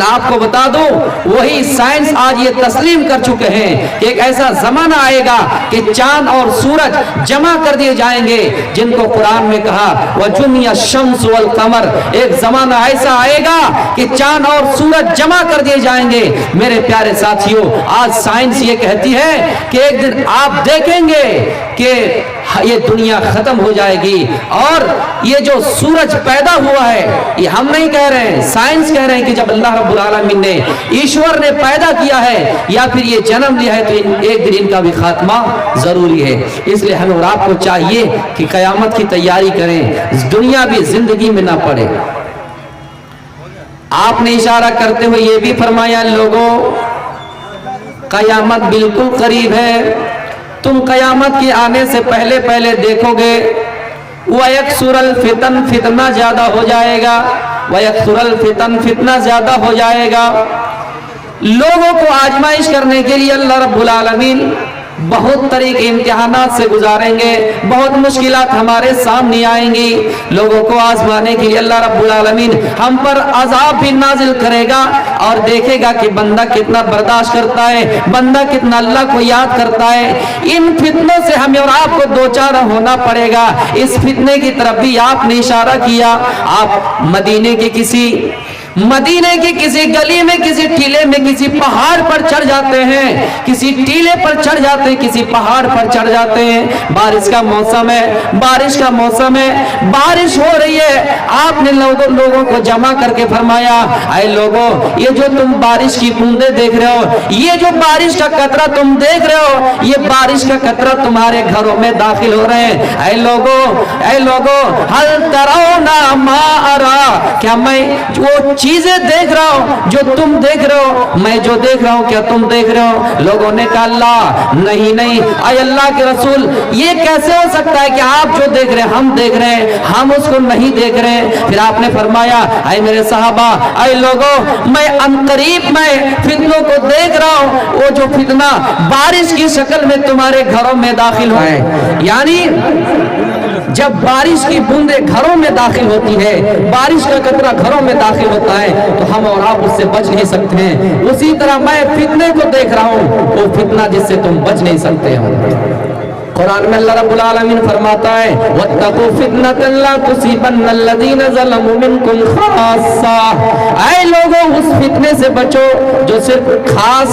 آپ کو بتا دو وہی سائنس آج یہ تسلیم کر چکے ہیں کہ ایک ایسا زمانہ آئے گا کہ چاند اور سورج جمع کر دیے جائیں گے، جن کو قرآن میں کہا وَجُمِعَ الشَّمْسُ وَالْقَمَرُ، ایک زمانہ ایسا آئے گا کہ چاند اور سورج جمع کر دیے جائیں گے۔ میرے پیارے ساتھیوں، آج سائنس یہ کہتی ہے کہ ایک دن آپ دیکھیں گے کہ یہ دنیا ختم ہو جائے گی، اور یہ جو سورج پیدا ہوا ہے، یہ ہم نہیں کہہ رہے ہیں، سائنس کہہ رہے ہیں کہ جب اللہ رب العالمین نے، ایشور نے پیدا کیا ہے یا پھر یہ جنم لیا ہے تو ایک دن ان کا بھی خاتمہ ضروری ہے۔ اس لیے ہمیں اور آپ کو چاہیے کہ قیامت کی تیاری کریں، دنیا بھی زندگی میں نہ پڑے۔ آپ نے اشارہ کرتے ہوئے یہ بھی فرمایا لوگوں قیامت بالکل قریب ہے، تم قیامت کے آنے سے پہلے پہلے دیکھو گے وَيَكْسُرَ الْفِتَنْ، فتنہ زیادہ ہو جائے گا، وَيَكْسُرَ الْفِتَنْ، فتنہ زیادہ ہو جائے گا۔ لوگوں کو آزمائش کرنے کے لیے اللہ رب العالمین بہت طریقے امتحانات سے گزاریں گے، بہت مشکلات ہمارے سامنے آئیں گی، لوگوں کو آزمانے کے لیے اللہ رب العالمین ہم پر عذاب بھی نازل کرے گا، اور دیکھے گا کہ بندہ کتنا برداشت کرتا ہے، بندہ کتنا اللہ کو یاد کرتا ہے۔ ان فتنوں سے ہمیں اور آپ کو دوچار ہونا پڑے گا۔ اس فتنے کی طرف بھی آپ نے اشارہ کیا۔ آپ مدینے کی کسی گلی میں، کسی ٹیلے میں، کسی پہاڑ پر چڑھ جاتے ہیں، کسی ٹیلے پر چڑھ جاتے ہیں، کسی پہاڑ پر چڑھ جاتے ہیں، بارش کا موسم ہے، بارش ہو رہی ہے، آپ نے لوگوں کو جمع کر کے فرمایا اے لوگوں، یہ جو تم بارش کی بوندیں دیکھ رہے ہو، یہ جو بارش کا قطرہ تم دیکھ رہے ہو، یہ بارش کا قطرہ تمہارے گھروں میں داخل ہو رہے ہیں۔ اے لوگوں ہل ترون ما ارا، کیا میں وہ چیزیں دیکھ رہا ہوں جو تم دیکھ رہے ہو، میں جو دیکھ رہا ہوں کیا تم دیکھ رہے ہو؟ لوگوں نے کہا اللہ نہیں، اے اللہ کے رسول یہ کیسے ہو سکتا ہے کہ آپ جو دیکھ رہے ہیں ہم دیکھ رہے ہیں، ہم اس کو نہیں دیکھ رہے ہیں۔ پھر آپ نے فرمایا اے میرے صحابہ، اے لوگوں میں عنقریب میں فتنوں کو دیکھ رہا ہوں، وہ جو فتنہ بارش کی شکل میں تمہارے گھروں میں داخل ہوئے، یعنی جب بارش کی بوندیں گھروں میں داخل ہوتی ہے، بارش کا قطرہ گھروں میں داخل ہوتا ہے تو ہم اور آپ اس سے بچ نہیں سکتے ہیں۔ اسی طرح میں فتنے کو دیکھ رہا ہوں، وہ فتنہ جس سے تم بچ نہیں سکتے ہو۔ قرآن میں اللہ رب العالمین فرماتا ہے وَاتَّقُوا فِتْنَةً لَا تُصِيبَنَّ الَّذِينَ ظَلَمُوا مِنْكُمْ خَاصَّةً، اے لوگوں اس فتنے سے بچو جو صرف خاص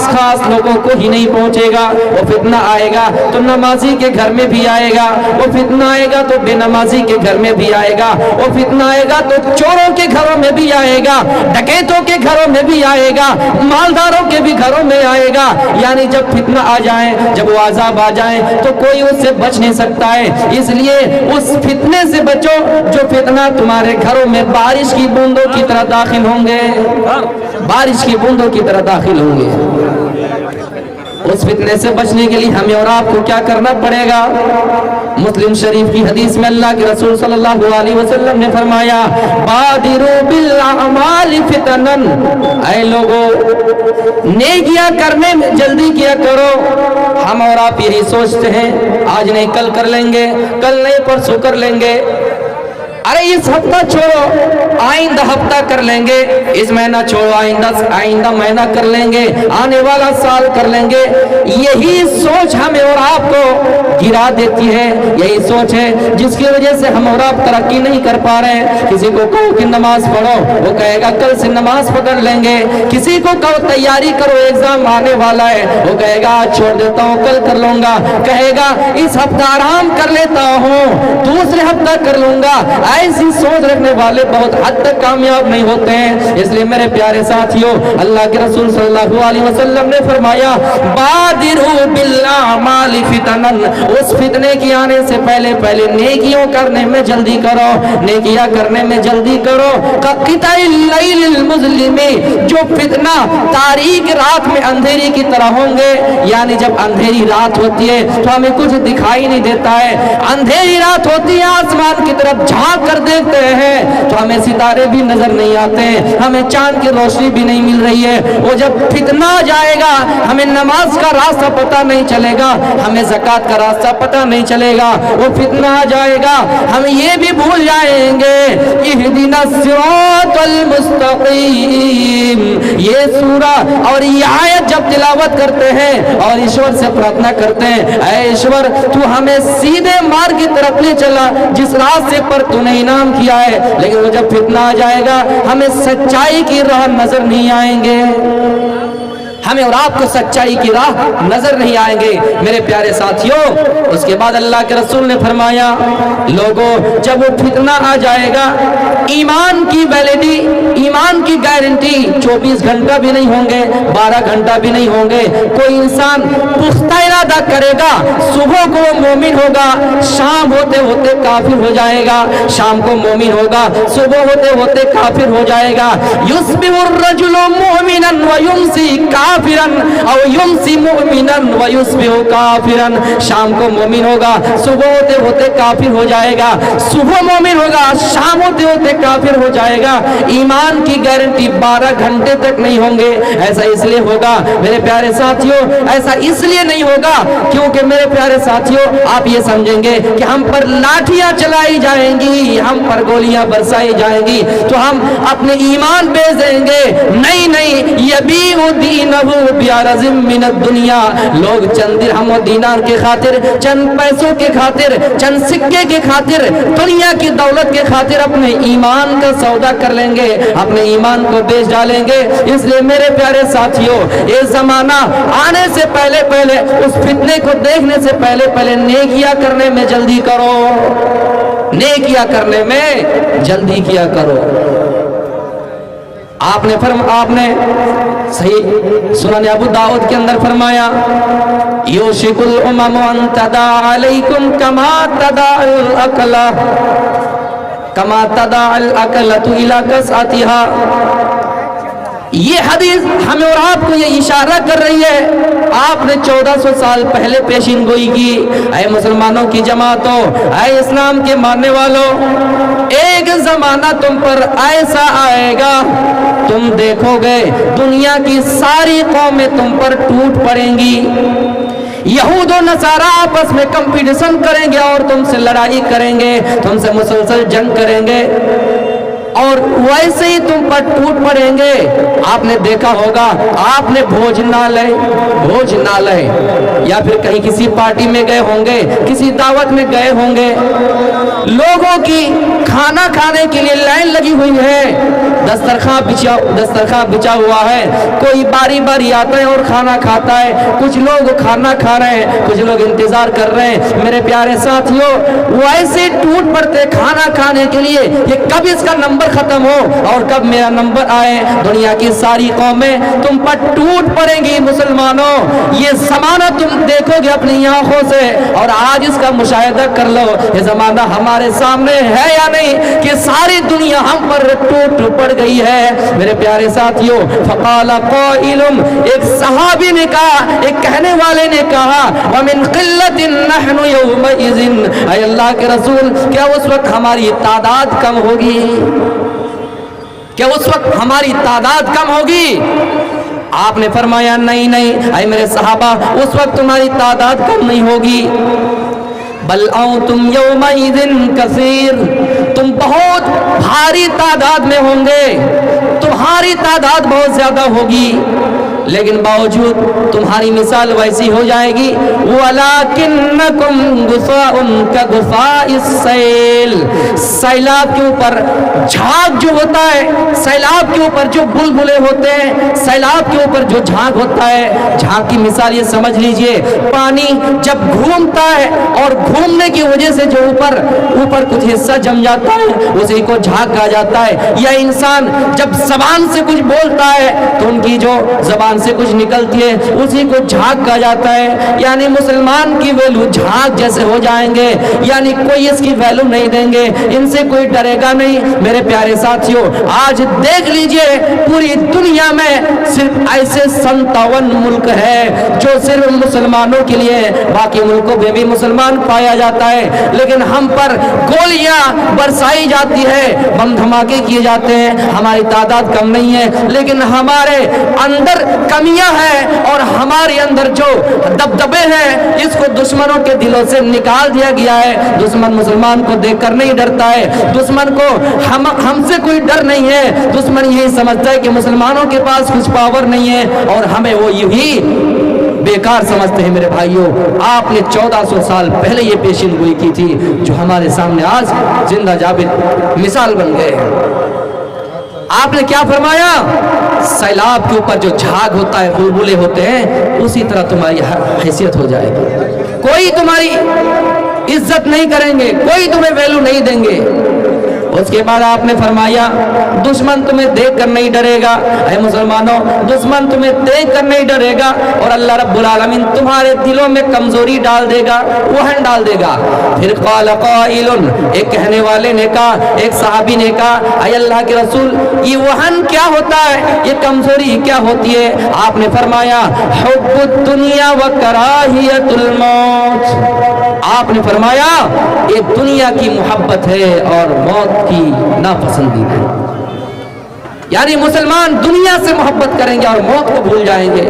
لوگوں کو ہی نہیں پہنچے گا۔ وہ فتنہ آئے گا تو نمازی کے گھر میں بھی آئے گا، وہ فتنہ آئے گا تو بے نمازی کے گھر میں بھی آئے گا، وہ فتنہ آئے گا تو چوروں کے گھروں میں بھی آئے گا، ڈکیتوں کے گھروں میں بھی آئے گا، مالداروں کے بھی گھروں میں آئے گا۔ یعنی جب فتنہ آ جائے، جب وہ عذاب آ جائے تو کوئی سے بچ نہیں سکتا ہے۔ اس لیے اس فتنے سے بچو جو فتنہ تمہارے گھروں میں بارش کی بوندوں کی طرح داخل ہوں گے، بارش کی بوندوں کی طرح داخل ہوں گے۔ اس فتنے سے بچنے کے لیے ہمیں اور آپ کو کیا کرنا پڑے گا؟ مسلم شریف کی حدیث میں اللہ کے رسول صلی اللہ علیہ وسلم نے فرمایا بادروا بالاعمال فتنا، اے لوگوں نیکیاں کرنے میں جلدی کیا کرو۔ ہم اور آپ یہی سوچتے ہیں آج نہیں کل کر لیں گے، کل نہیں پرسوں کر لیں گے، ارے اس ہفتہ چھوڑو آئندہ ہفتہ کر لیں گے، اس مہینہ چھوڑو آئندہ مہینہ کر لیں گے، آنے والا سال کر لیں گے۔ یہی سوچ ہمیں اور آپ کو گرا دیتی ہے، یہی سوچ ہے جس کی وجہ سے ہم اور آپ ترقی نہیں کر پا رہے ہیں۔ کسی کو کہو کہ نماز پڑھو، وہ کہے گا کل سے نماز پکڑ لیں گے۔ کسی کو کہو تیاری کرو ایگزام آنے والا ہے، وہ کہے گا آج چھوڑ دیتا ہوں کل کر لوں گا، کہے گا اس ہفتہ آرام کر لیتا ہوں دوسرے ہفتہ کر لوں گا۔ ایسی سوچ رکھنے والے بہت حد تک کامیاب نہیں ہوتے ہیں۔ اس لیے میرے پیارے ساتھیوں، اللہ کے رسول صلی اللہ علیہ وسلم نے فرمایا بادروا بالاعمال فتنا، اس فتنے کی آنے سے پہلے نیکیوں کرنے میں جلدی کرو، نیکیاں کرنے میں جلدی کرو۔ قطع اللیل المظلم، جو فتنہ تاریک رات میں اندھیری کی طرح ہوں گے، یعنی جب اندھیری رات ہوتی ہے تو ہمیں کچھ دکھائی نہیں دیتا ہے، اندھیری رات ہوتی ہے آسمان کی طرف جھانک کر دیکھتے ہیں تو ہمیں ستارے بھی نظر نہیں آتے ہیں، ہمیں چاند کی روشنی بھی نہیں مل رہی ہے۔ وہ جب فتنہ آ جائے گا ہمیں نماز کا راستہ پتہ نہیں چلے گا، ہمیں زکوٰۃ کا راستہ پتہ نہیں چلے گا۔ وہ فتنہ آ جائے گا ہم یہ بھی بھول جائیں گے اہدنا الصراط المستقیم، ये सूरा और ये आयत जब तिलावत करते हैं और ईश्वर से प्रार्थना करते हैं, ऐ ईश्वर तू हमें सीधे मार्ग की तरफ ले चला जिस रास्ते पर तूने इनाम किया है, लेकिन वो जब फितना आ जाएगा हमें सच्चाई की राह नजर नहीं आएंगे, हमें और आपको सच्चाई की राह नजर नहीं आएंगे। मेरे प्यारे साथियों, उसके बाद अल्लाह के रसूल ने फरमाया, लोगों जब वो फितना आ जाएगा, ईमान की वैलिडिटी, ईमान की गारंटी 24 घंटा भी नहीं होंगे, 12 घंटा भी नहीं होंगे। कोई इंसान पुख्ता इरादा करेगा, सुबह को वो मोमिन होगा, शाम होते होते काफिर हो जाएगा, शाम को मोमिन होगा, सुबह होते होते काफिर हो जाएगा। युस्बिहुर रजुलु मुमिनन व युमसी काफिरन और युमसी मुमिनन व युस्बिहु काफिरन। शाम को मोमिन होगा, सुबह होते होते काफिर हो जाएगा, सुबह मोमिन होगा, शाम होते होते काफिर हो जाएगा। ईमान की गारंटी 12 घंटे तक नहीं होंगे। ऐसा इसलिए होगा मेरे प्यारे साथियों, ऐसा इसलिए नहीं होगा क्योंकि मेरे प्यारे साथियों आप ये समझेंगे कि हम पर लाठियां चलाई जाएंगी, हम पर गोलियां बरसाई जाएंगी तो हम अपने ईमान बेच देंगे। नहीं नहीं, यबीउ दीनहु बिअरज़िम मिनद दुनिया। लोग चंद दिरहम और दीनार के खातिर, चंद पैसों के खातिर, चंद सिक्के के खातिर, दुनिया की दौलत के खातिर अपने ईमान का सौदा कर लेंगे, अपने ईमान को बेच डालेंगे। इसलिए मेरे प्यारे साथियों, ये जमाना आने से पहले पहले, उस फितने को देखने से पहले पहले नेकिया करने में जल्दी करो, नेकिया करने में जल्दी किया करो। आपने सही सुनन अबू दाऊद के अंदर फरमाया, युशिकुल उमम अन तदा अलैकुम कमा तदा अल अकलतु इला कसअतिहा। ये हदीस हमें और आपको ये इशारा कर रही है, आपने 1400 साल पहले पेशिन गोई की। ऐ मुसलमानों की जमातों, ऐ इस्लाम के मानने वालों, एक जमाना तुम पर ऐसा आएगा, तुम देखोगे दुनिया की सारी कौमें तुम पर टूट पड़ेंगी। यहूद और नसारा आपस में कंपटीशन करेंगे और तुमसे लड़ाई करेंगे, तुमसे मुसलसल जंग करेंगे और वैसे ही तुम पर टूट पड़ेंगे। आपने देखा होगा, आपने भोजनालय या फिर कहीं किसी पार्टी में गए होंगे, किसी दावत में गए होंगे, लोगों की खाना खाने के लिए लाइन लगी हुई है, दस्तरखान बिछा हुआ है, कोई बारी बारी आता है और खाना खाता है। कुछ लोग खाना खा रहे हैं, कुछ लोग इंतजार कर रहे हैं। मेरे प्यारे साथियों, वैसे टूट पड़ते खाना खाने के लिए, ये कब इसका नंबर खत्म हो और कब मेरा नंबर आए। दुनिया की सारी कौमें तुम पर टूट पड़ेंगी। मुसलमानों, ये जमाना तुम देखोगे अपनी आंखों से और आज इसका मुशाहिदा कर लो, ये जमाना हमारे सामने है या नहीं कि सारी दुनिया हम पर टूट पड़ गई है। मेरे प्यारे साथियों, फकाला क़ाइलुम, एक सहाबी ने कहा, एक कहने वाले ने कहा, व मिन क़िल्लतिन नहनु यौमइज़िन, ऐ अल्लाह के रसूल, क्या उस वक्त हमारी तादाद कम होगी? क्या उस वक्त हमारी तादाद कम होगी? आपने फरमाया नहीं नहीं, ऐ मेरे सहाबा, उस वक्त तुम्हारी तादाद कम नहीं होगी। बल तुम यौमइज़िन कसीर, तुम बहुत भारी तादाद में होंगे, तुम्हारी तादाद बहुत ज्यादा होगी, लेकिन बावजूद तुम्हारी मिसाल वैसी हो जाएगी। वलाकिन्नकुम गुफ़ाउन का गुफ़ाइस सैल, सैलाब के ऊपर झाग जो होता है, सैलाब के ऊपर जो बुलबुले होते हैं, सैलाब के ऊपर जो झाग होता है, झाग की मिसाल ये समझ लीजिए, पानी जब घूमता है और घूमने की वजह से जो ऊपर कुछ हिस्सा जम जाता है, उसी को झाग कहा जाता है। या इंसान जब जबान से कुछ बोलता है तो उनकी जो जबान से कुछ निकलती है, उसी को झाग कहा जाता है। यानी मुसलमान की वैल्यू झाग जैसे हो जाएंगे, यानी कोई इसकी वैल्यू नहीं देंगे, इनसे कोई डरेगा नहीं। मेरे प्यारे साथियों, आज देख लीजिए पूरी दुनिया में सिर्फ ऐसे 57 मुल्क है जो सिर्फ मुसलमानों के लिए, बाकी मुल्कों में भी मुसलमान पाया जाता है, लेकिन हम पर गोलियां बरसाई जाती है, बम धमाके किए जाते हैं। हमारी तादाद कम नहीं है, लेकिन हमारे अंदर कमियां हैं और हमारे अंदर जो दबदबे हैं, इसको दुश्मनों के दिलों से निकाल दिया गया है। दुश्मन मुसलमान को देखकर नहीं डरता है, दुश्मन को हमसे कोई डर नहीं है। दुश्मन यही समझता है कि मुसलमानों के पास कुछ पावर नहीं है और हमें वो यूं बेकार समझते हैं। मेरे भाइयों, आपने 1400 साल पहले ये पेशिन गोई की थी, जो हमारे सामने आज जिंदा जाबित मिसाल बन गए। आपने क्या फरमाया? सैलाब के ऊपर जो झाग होता है, बुलबुले होते हैं, उसी तरह तुम्हारी हैसियत हो जाएगी। कोई तुम्हारी इज्जत नहीं करेंगे, कोई तुम्हें वैल्यू नहीं देंगे। उसके बाद आपने फरमाया दुश्मन तुम्हें देख कर नहीं डरेगा। ऐ मुसलमानों, दुश्मन तुम्हें देख कर नहीं डरेगा और अल्लाह रब्बुल आलमीन तुम्हारे दिलों में कमजोरी डाल देगा, वहन डाल देगा। फिर क़ाल क़ाइलुन, एक कहने वाले ने कहा, एक सहाबी ने कहा, ऐ अल्लाह के रसूल, ये वहन क्या होता है, ये कमजोरी क्या होती है? आपने फरमाया हुब्बुद दुनिया व कराहियतुल मौत। आपने फरमाया ये दुनिया की मोहब्बत है और मौत की नापसंदीदा है। यानी मुसलमान दुनिया से मोहब्बत करेंगे और मौत को भूल जाएंगे।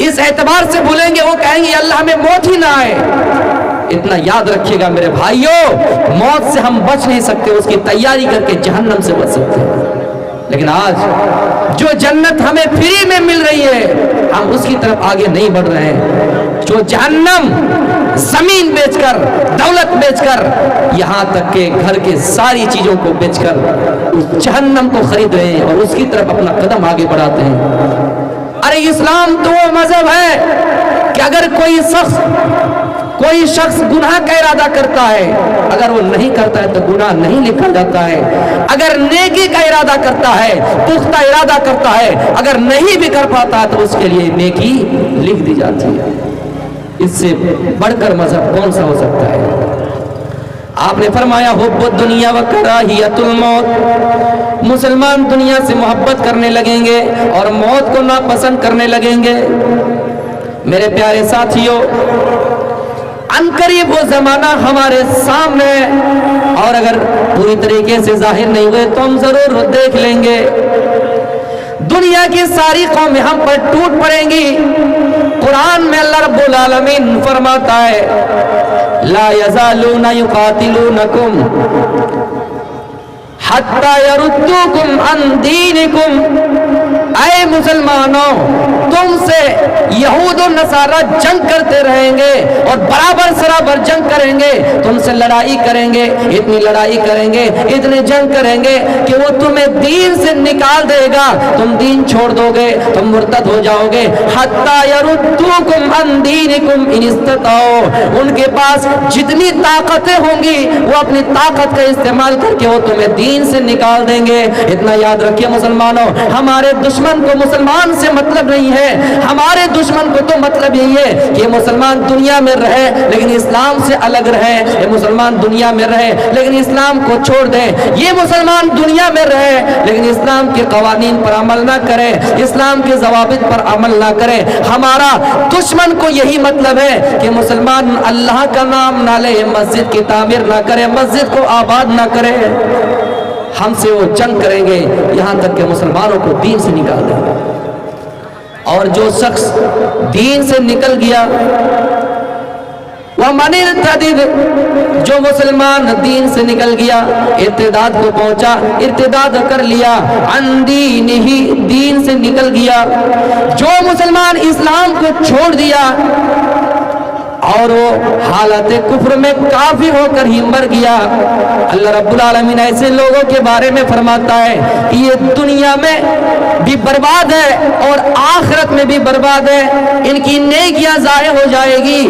इस एतबार से भूलेंगे, वो कहेंगे अल्लाह में मौत ही ना आए। इतना याद रखिएगा मेरे भाइयों, मौत से हम बच नहीं सकते, उसकी तैयारी करके जहन्नम से बच सकते हैं। लेकिन आज जो जन्नत हमें फ्री में मिल रही है, हम उसकी तरफ आगे नहीं बढ़ रहे हैं। जो जहन्नम जमीन बेचकर, दौलत बेचकर, यहाँ तक के घर के सारी चीजों को बेचकर उस जहन्नम को खरीद रहे हैं और उसकी तरफ अपना कदम आगे बढ़ाते हैं। अरे इस्लाम तो वो मजहब है कि अगर कोई शख्स गुनाह का इरादा करता है, अगर वो नहीं करता है तो गुनाह नहीं लिखा जाता है। अगर नेकी का इरादा करता है, पुख्ता इरादा करता है, अगर नहीं भी कर पाता तो उसके लिए नेकी लिख दी जाती है। इससे बढ़कर मजहब कौन सा हो सकता है? आपने फरमाया हुब्बुद दुनिया व कराहियतुल मौत। मुसलमान दुनिया से मोहब्बत करने लगेंगे और मौत को नापसंद करने लगेंगे। मेरे प्यारे साथियों, अनकरीब वो जमाना हमारे सामने है और अगर पूरी तरीके से जाहिर नहीं हुए तो हम जरूर देख लेंगे। दुनिया की सारी कौमें हम पर टूट पड़ेंगी। कुरान में अल्लाह रब्बुल आलमीन फरमाता है, ला यज़ालूना युकातिलूनकुम हत्ता यरुद्दूकुम अन दीनिकुम। ऐ मुसलमानों, तुमसे यहूद और नसारा जंग करते रहेंगे और बराबर सराबर जंग करेंगे, तुमसे लड़ाई करेंगे, इतनी लड़ाई करेंगे, इतने जंग करेंगे कि वो तुम्हें दीन से निकाल देगा, तुम दीन छोड़ दोगे, तुम मुर्तद हो जाओगे। हत्ता यरुद्दूकुम अन दीनिकुम इन इस्तताओ। उनके पास जितनी ताकतें होंगी वो अपनी ताकत का इस्तेमाल करके वो तुम्हें दीन से निकाल देंगे। इतना याद रखिए मुसलमानों, हमारे दुश्मन को मुसलमान से मतलब नहीं है। हमारे दुश्मन को तो मतलब यही है कि मुसलमान दुनिया में रहे लेकिन इस्लाम से अलग रहे, ये मुसलमान दुनिया में रहे लेकिन इस्लाम को छोड़ दे, ये मुसलमान दुनिया में रहे लेकिन इस्लाम के कवानीन पर अमल ना करे, इस्लाम के ज़वाबित पर अमल ना करे। हमारा दुश्मन को यही मतलब है कि मुसलमान अल्लाह का नाम ना ले, मस्जिद की तामीर ना करे, मस्जिद को आबाद ना करे। हमसे वो जंग करेंगे यहाँ तक कि मुसलमानों को दीन से निकाल देंगे। और जो शख्स दीन से निकल गया, वह मनिर्तदिद, जो मुसलमान दीन से निकल गया, इर्तिदाद को पहुंचा, इर्तिदाद कर लिया, अन दीनिही, दीन से निकल गया। जो मुसलमान इस्लाम को छोड़ दिया और वो हालत कुफ्र में काफिर होकर ही मर गया, अल्लाह रब्बुल आलमीन ऐसे लोगों के बारे में फरमाता है कि ये दुनिया में भी बर्बाद है और आखिरत में भी बर्बाद है। इनकी नेकियां ज़ाया हो जाएगी,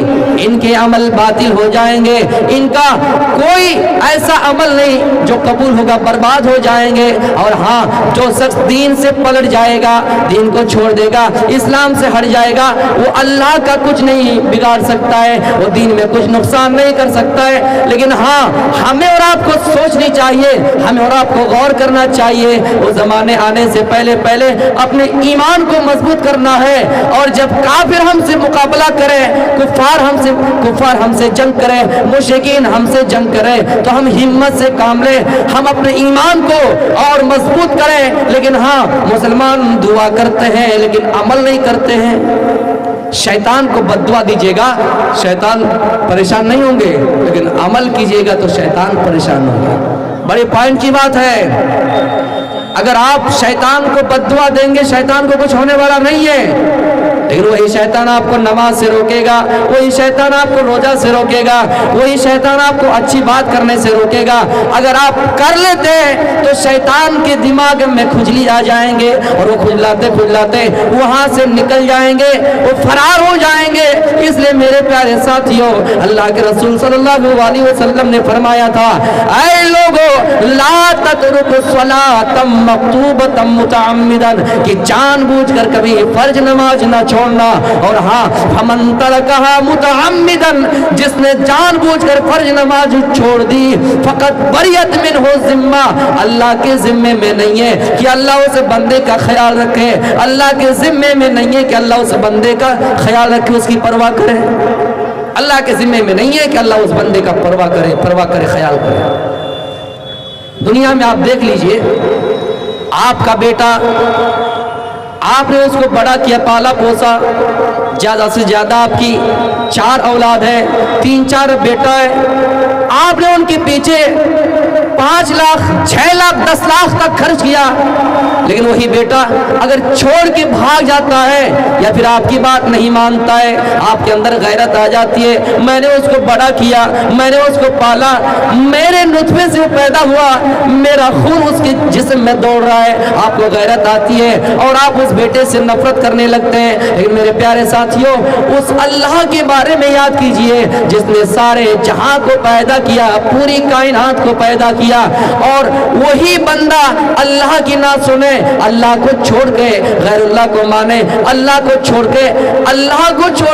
इनके अमल बातिल हो जाएंगे, इनका कोई ऐसा अमल नहीं जो कबूल होगा, बर्बाद हो जाएंगे। और हाँ, जो शख्स दीन से पलट जाएगा, दीन को छोड़ देगा, इस्लाम से हट जाएगा, वो अल्लाह का कुछ नहीं बिगाड़ सकता है, है वो दीन में कुछ नुकसान नहीं कर सकता है। लेकिन हाँ, हमें और आपको सोचनी चाहिए, हमें और आपको गौर करना चाहिए, वो ज़माने आने से पहले पहले अपने ईमान को मजबूत करना है। और जब काफिर हमसे मुकाबला करें, कुफार हमसे जंग करें, मुशरिकीन हमसे जंग करें, तो हम हिम्मत से काम लें, हम अपने ईमान को और मजबूत करें। लेकिन हाँ, मुसलमान दुआ करते हैं लेकिन अमल नहीं करते हैं। शैतान को बद्दुआ दीजिएगा, शैतान परेशान नहीं होंगे, लेकिन अमल कीजिएगा तो शैतान परेशान होंगे। बड़े पॉइंट की बात है। अगर आप शैतान को बद्दुआ देंगे, शैतान को कुछ होने वाला नहीं है, लेकिन वही शैतान आपको नमाज से रोकेगा, वही शैतान आपको रोजा से रोकेगा, वही शैतान आपको अच्छी बात करने से रोकेगा। अगर आप कर लेते हैं तो शैतान के दिमाग में खुजली आ जाएंगे और वो खुजलाते खुजलाते वहां से निकल जाएंगे, वो फरार हो जाएंगे। इसलिए मेरे प्यारे साथियों, अल्लाह के रसूल सल्लल्लाहु अलैहि वसल्लम ने फरमाया था, ऐ लोगो ला ततरुकु स्वलातम मक्तूबतम मुतअम्मिदन, कि जानबूझकर कभी फर्ज नमाज ना छोड़ना। और हाँ, फमन तरकहा मुतअम्मिदन, जिसने जानबूझकर फर्ज नमाज छोड़ दी, फकत बरियत मिनहु जिम्मा, अल्लाह के जिम्मे में नहीं है कि अल्लाह उस बंदे का ख्याल रखे, अल्लाह के जिम्मे में नहीं है कि अल्लाह उस बंदे का ख्याल रखे, उसकी परवाह करे। अल्लाह के जिम्मे में नहीं है कि अल्लाह उस बंदे का परवाह करे, ख्याल करे। दुनिया में आप देख लीजिए, आपका बेटा, आपने उसको बड़ा किया, पाला पोसा, ज्यादा से ज्यादा आपकी 4 औलाद है, 3-4 बेटा है, आपने उनके पीछे 5 लाख, 6 लाख, 10 लाख तक खर्च किया, लेकिन वही बेटा अगर छोड़ के भाग जाता है या फिर आपकी बात नहीं मानता है, आपके अंदर गैरत आ जाती है, मैंने उसको बड़ा किया, मैंने उसको पाला, मेरे नुतफे से वो पैदा हुआ, मेरा खून उसके जिस्म में दौड़ रहा है, आपको गैरत आती है और आप उस बेटे से नफरत करने लगते हैं। लेकिन मेरे प्यारे साथियों, उस अल्लाह के बारे में याद कीजिए जिसने सारे जहां को पैदा किया, पूरी कायनात को पैदा किया, और वही बंदा अल्लाह की ना सुने, अल्लाह को छोड़ के गैरुल्लाह को माने, अल्लाह को छोड़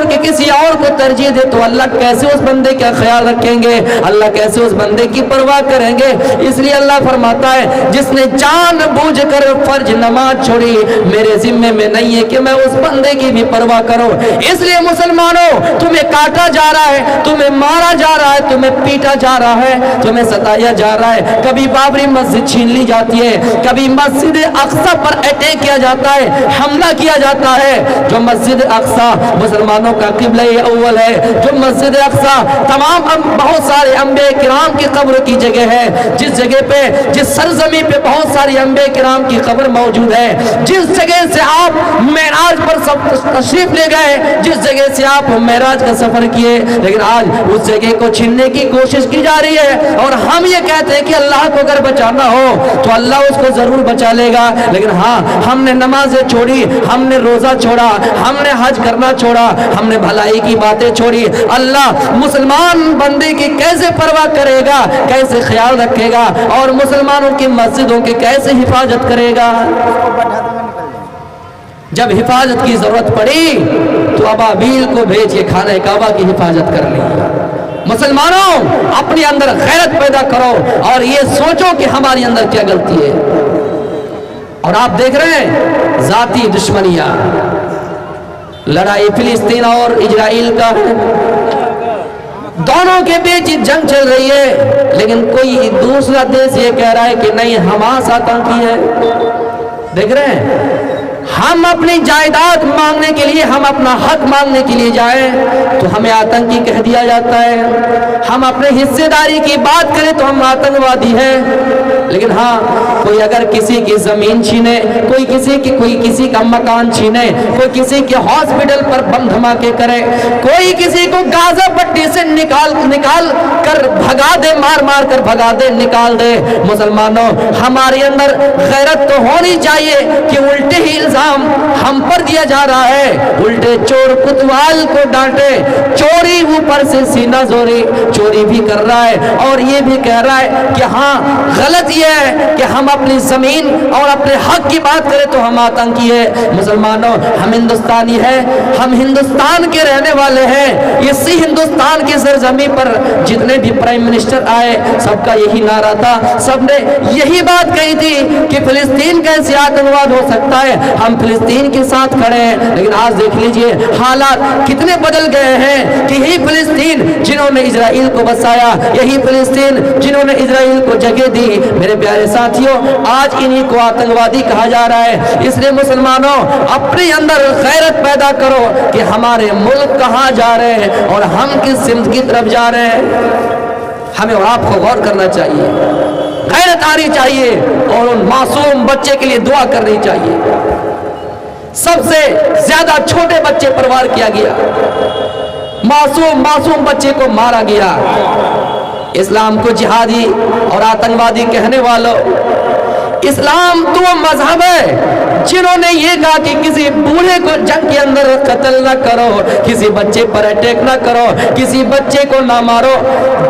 के किसी और को तरजीह दे, तो अल्लाह कैसे उस बंदे का ख्याल रखेंगे, अल्लाह कैसे उस बंदे की परवाह करेंगे। इसलिए अल्लाह फरमाता है, जिसने जानबूझकर फर्ज नमाज छोड़ी, मेरे जिम्मे में नहीं है कि मैं उस बंदे की भी परवाह करूं। इसलिए मुसलमानों, तुम्हें काटा जा रहा है, तुम्हें मारा जा रहा है, तुम्हें पीटा जा रहा है, तुम्हें सताया जा रहा है, कभी बाबरी मस्जिद छीन ली जाती है, कभी मस्जिद अक्सा पर अटैक किया जाता है, हमला किया जाता है। जो मस्जिद अक्सा मुसलमानों का किबला अव्वल है, जो मस्जिद अक्सा तमाम बहुत सारे अंबिया किराम की कब्र की जगह है, जिस जगह पे, जिस सरजमी पे बहुत सारी अंबिया किराम की कब्र मौजूद है, जिस जगह से आप मेराज पर सब तशरीफ ले गए, जिस जगह से आप मेराज का सफर किए, लेकिन आज उस जगह को छीनने की कोशिश की जा रही है। और हम ये कहते हैं कि अल्लाह को अगर बचाना हो तो अल्लाह उसको जरूर बचा लेगा। लेकिन हाँ, हमने नमाजें छोड़ी, हमने रोजा छोड़ा, हमने हज करना छोड़ा, हमने भलाई की बातें छोड़ी, अल्लाह मुसलमान बंदे की कैसे परवाह करेगा, कैसे ख्याल रखेगा, और मुसलमानों की मस्जिदों की कैसे हिफाजत करेगा। जब हिफाजत की जरूरत पड़ी तो अबाबील को भेज के खाने काबा की हिफाजत कर ली। मुसलमानों, अपने अंदर गैरत पैदा करो और ये सोचो कि हमारे अंदर क्या गलती है। और आप देख रहे हैं जाती दुश्मनियां, लड़ाई फिलिस्तीन और इजराइल का है, दोनों के बीच जंग चल रही है, लेकिन कोई दूसरा देश ये कह रहा है कि नहीं, हमास आतंकी है। देख रहे हैं, हम अपनी जायदाद मांगने के लिए, हम अपना हक मांगने के लिए जाएं तो हमें आतंकी कह दिया जाता है, हम अपने हिस्सेदारी की बात करें तो हम आतंकवादी हैं। लेकिन हाँ, कोई अगर किसी की जमीन छीने, कोई किसी का मकान छीने, कोई किसी के हॉस्पिटल पर बम धमाके करे, कोई किसी को गाजा पट्टी से निकाल कर भगा दे, मार कर भगा दे, निकाल दे, मुसलमानों, हमारे अंदर गैरत तो होनी चाहिए कि उल्टे ही इल्जाम हम पर दिया जा रहा है। उल्टे चोर कुतवाल को डांटे, चोरी ऊपर से सीना जोरी, चोरी भी कर रहा है और ये भी कह रहा है कि हाँ गलत ये है कि हम अपनी जमीन और अपने हक की बात करें तो हम आतंकी है। मुसलमानों, हम हिंदुस्तानी है, हम हिंदुस्तान के रहने वाले हैं। इसी हिंदुस्तान की सरजमी पर जितने भी प्राइम मिनिस्टर आए सबका यही नारा था, सबने यही बात कही थी कि फिलिस्तीन कैसे आतंकवाद हो सकता है, हम फिलिस्तीन के साथ खड़े हैं। लेकिन आज देख लीजिए हालात कितने बदल गए हैं कि यही फिलिस्तीन जिन्होंने इजराइल को बसाया, यही फिलिस्तीन जिन्होंने इजराइल को जगह दी, मेरे प्यारे साथियों आज इन्हीं को आतंकवादी कहा जा रहा है। इसलिए मुसलमानों अपने अंदर गैरत पैदा करो कि हमारे मुल्क कहाँ जा रहे हैं और हम किस सिमत की तरफ जा रहे हैं। हमें और आपको गौर करना चाहिए, गैरत आनी चाहिए और उन मासूम बच्चे के लिए दुआ करनी चाहिए। सबसे ज्यादा छोटे बच्चे पर वार किया गया, मासूम बच्चे को मारा गया। इस्लाम को जिहादी और आतंकवादी कहने वालों, इस्लाम तो वो मजहब है जिन्होंने ये कहा कि किसी बूढ़े को जंग के अंदर कत्ल ना करो, किसी बच्चे पर अटैक ना करो, किसी बच्चे को ना मारो,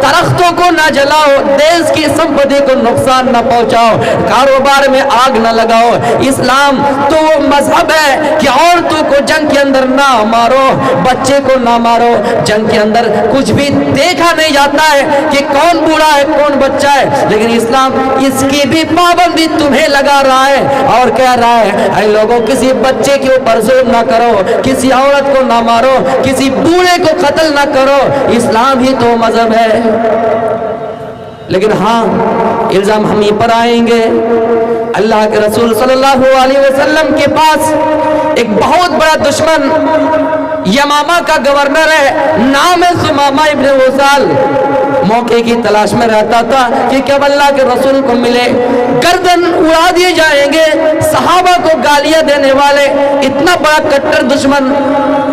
दरख्तों को ना जलाओ, देश की संपत्ति को नुकसान ना पहुंचाओ, कारोबार में आग ना लगाओ। इस्लाम तो वो मजहब है कि औरतों को जंग के अंदर ना मारो, बच्चे को ना मारो। जंग के अंदर कुछ भी देखा नहीं जाता है कि कौन बूढ़ा है कौन बच्चा है, लेकिन इस्लाम इसकी भी पाबंदी तुम्हें लगा रहा है और कह रहा है ऐ लोगों किसी बच्चे के ऊपर जुल्म ना करो, किसी औरत को ना मारो, किसी बूढ़े को कत्ल ना करो। इस्लाम ही तो मजहब है। लेकिन हाँ, इल्जाम हम ही पर आएंगे। अल्लाह के रसूल सल्लल्लाहु अलैहि वसल्लम के पास एक बहुत बड़ा दुश्मन यमामा का गवर्नर है, नाम है सुमामा इब्न उसाल, मौके की तलाश में रहता था कि कब अल्लाह के रसूल को मिले, गर्दन उड़ा दिए जाएंगे। सहाबा को गालियां देने वाले इतना बड़ा कट्टर दुश्मन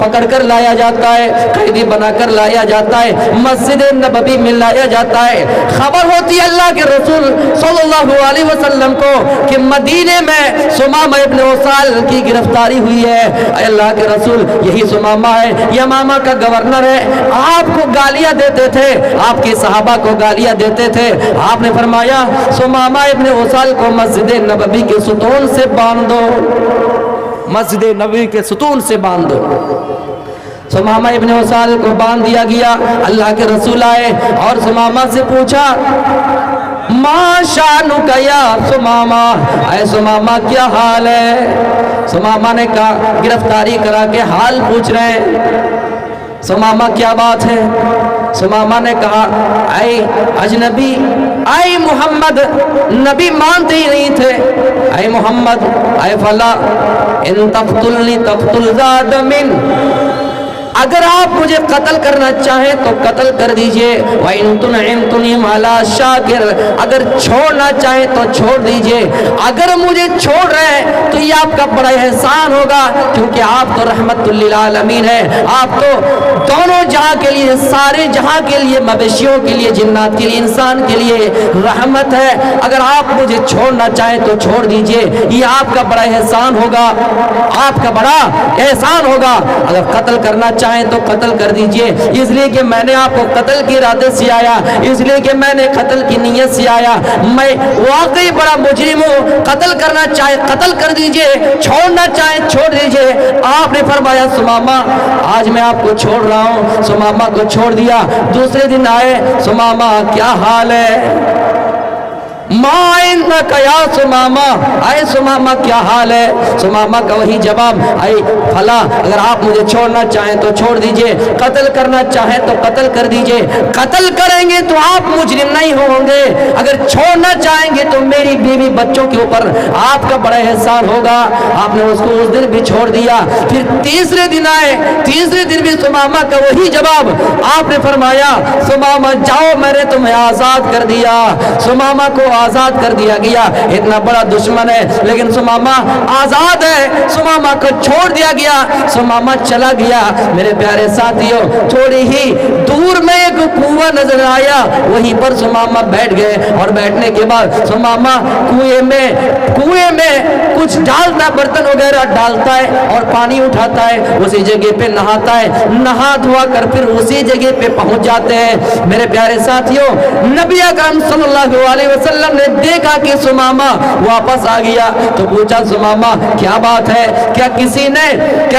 पकड़कर लाया जाता है, कैदी बनाकर लाया जाता है, मस्जिद नबवी में लाया जाता है। खबर होती है अल्लाह के रसूल सल्लल्लाहु अलैहि वसल्लम को कि मदीने में सुमामा इब्न उसाल की गिरफ्तारी हुई है। अल्लाह के रसूल यही सुमामा है, यमामा का गवर्नर है, आपको गालियां देते थे, आपके सहाबा को गालियां देते थे। आपने फरमाया सुमामा इब्न उसाल को मस्जिद नबवी के सुतून से बांध दो, मस्जिद नबवी के सुतून से बांध दो। सुमामा इब्न उसाल को बांध दिया गया। अल्लाह के रसूल आए और सुमामा से पूछा मां शानु कया सुमामा, ऐ सुमामा क्या हाल है। सुमामा ने कहा, गिरफ्तारी करा के हाल पूछ रहे हैं। सुमामा क्या बात है। सुमामा ने कहा ऐ अजनबी, ऐ मोहम्मद, नबी मानते ही नहीं थे, ऐ मोहम्मद, ऐ फला, इन तख्तुलनी तख्तुल ज़ाद मिन, अगर आप मुझे कत्ल करना चाहें तो कत्ल कर दीजिए, शाकिर, अगर छोड़ना चाहें तो छोड़ दीजिए। अगर मुझे छोड़ रहे हैं तो ये आपका बड़ा एहसान होगा, क्योंकि आप तो रहमतुल लिल आलमीन है, आप तो दोनों जहां के लिए, सारे जहां के लिए, मवेशियों के लिए, जिन्नात के लिए, इंसान के लिए रहमत है। अगर आप मुझे छोड़ना चाहें तो छोड़ दीजिए, ये आपका बड़ा एहसान होगा, आपका बड़ा एहसान होगा। अगर कत्ल करना चाहें तो कत्ल कर दीजिए, इसलिए कि मैंने आपको कत्ल के इरादे से आया, इसलिए कि मैंने कत्ल की नीयत से आया, मैं वाकई बड़ा मुजरिम हूँ। कत्ल करना चाहे कत्ल कर दीजिए, छोड़ना चाहे छोड़ दीजिए। आपने फरमाया सुमामा आज मैं आपको छोड़ रहा हूँ। सुमामा को छोड़ दिया। दूसरे दिन आए, सुमामा क्या हाल है। कया सुमामा, आए सुमामा क्या हाल है। सुमामा का वही जवाब, आए फला, अगर आप मुझे छोड़ना चाहें तो छोड़ दीजिए, कत्ल करना चाहें तो कत्ल कर दीजिए। कत्ल करेंगे तो आप मुजरिम नहीं होंगे, अगर छोड़ना चाहेंगे तो मेरी बीवी बच्चों के ऊपर आपका बड़ा एहसान होगा। आपने उसको उस दिन भी छोड़ दिया। फिर तीसरे दिन आए, तीसरे दिन भी सुमामा का वही जवाब। आपने फरमाया सुमामा जाओ, मैंने तुम्हें आजाद कर दिया। सुमामा को आजाद कर दिया गया। इतना बड़ा दुश्मन है लेकिन सुमामा आजाद है, सुमामा को छोड़ दिया गया, सुमामा चला गया। मेरे प्यारे साथियों, थोड़ी ही दूर में एक कुआं नजर आया, वहीं पर सुमामा बैठ गए और बैठने के बाद सुमामा कुएं में कुछ डालता, बर्तन वगैरह डालता है और पानी उठाता है, उसी जगह पे नहाता है, नहा धोआ कर फिर उसी जगह पे पहुंच जाते हैं। मेरे प्यारे साथियों, नबी अकरम सल्लल्लाहु अलैहि वसल्लम ने देखा कि सुमामा वापस आ गया तो पूछा, सुमामा क्या बात है, क्या